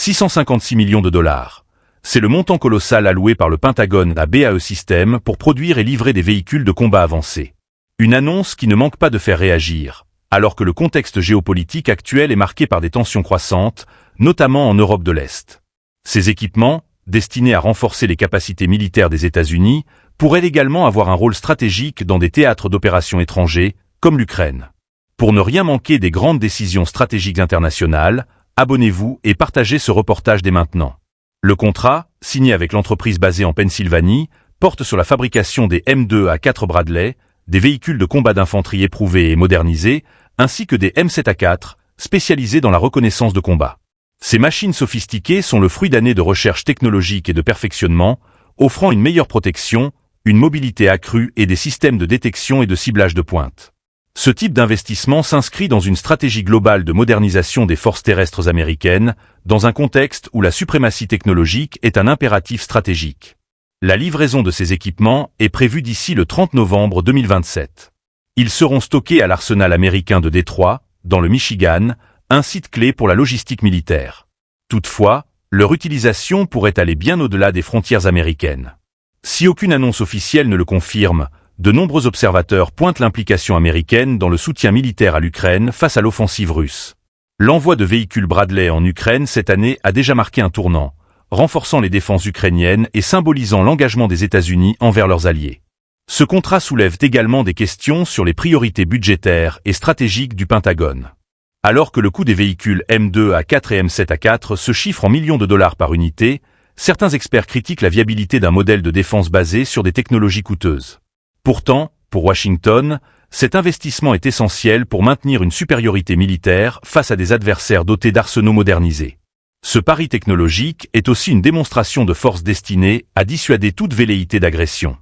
656 millions de dollars. C'est le montant colossal alloué par le Pentagone à BAE Systems pour produire et livrer des véhicules de combat avancés. Une annonce qui ne manque pas de faire réagir, alors que le contexte géopolitique actuel est marqué par des tensions croissantes, notamment en Europe de l'Est. Ces équipements, destinés à renforcer les capacités militaires des États-Unis, pourraient également avoir un rôle stratégique dans des théâtres d'opérations étrangers, comme l'Ukraine. Pour ne rien manquer des grandes décisions stratégiques internationales, abonnez-vous et partagez ce reportage dès maintenant. Le contrat, signé avec l'entreprise basée en Pennsylvanie, porte sur la fabrication des M2A4 Bradley, des véhicules de combat d'infanterie éprouvés et modernisés, ainsi que des M7A4, spécialisés dans la reconnaissance de combat. Ces machines sophistiquées sont le fruit d'années de recherche technologique et de perfectionnement, offrant une meilleure protection, une mobilité accrue et des systèmes de détection et de ciblage de pointe. Ce type d'investissement s'inscrit dans une stratégie globale de modernisation des forces terrestres américaines, dans un contexte où la suprématie technologique est un impératif stratégique. La livraison de ces équipements est prévue d'ici le 30 novembre 2027. Ils seront stockés à l'arsenal américain de Détroit, dans le Michigan, un site clé pour la logistique militaire. Toutefois, leur utilisation pourrait aller bien au-delà des frontières américaines. Si aucune annonce officielle ne le confirme, de nombreux observateurs pointent l'implication américaine dans le soutien militaire à l'Ukraine face à l'offensive russe. L'envoi de véhicules Bradley en Ukraine cette année a déjà marqué un tournant, renforçant les défenses ukrainiennes et symbolisant l'engagement des États-Unis envers leurs alliés. Ce contrat soulève également des questions sur les priorités budgétaires et stratégiques du Pentagone. Alors que le coût des véhicules M2A4 et M7A4 se chiffre en millions de dollars par unité, certains experts critiquent la viabilité d'un modèle de défense basé sur des technologies coûteuses. Pourtant, pour Washington, cet investissement est essentiel pour maintenir une supériorité militaire face à des adversaires dotés d'arsenaux modernisés. Ce pari technologique est aussi une démonstration de force destinée à dissuader toute velléité d'agression.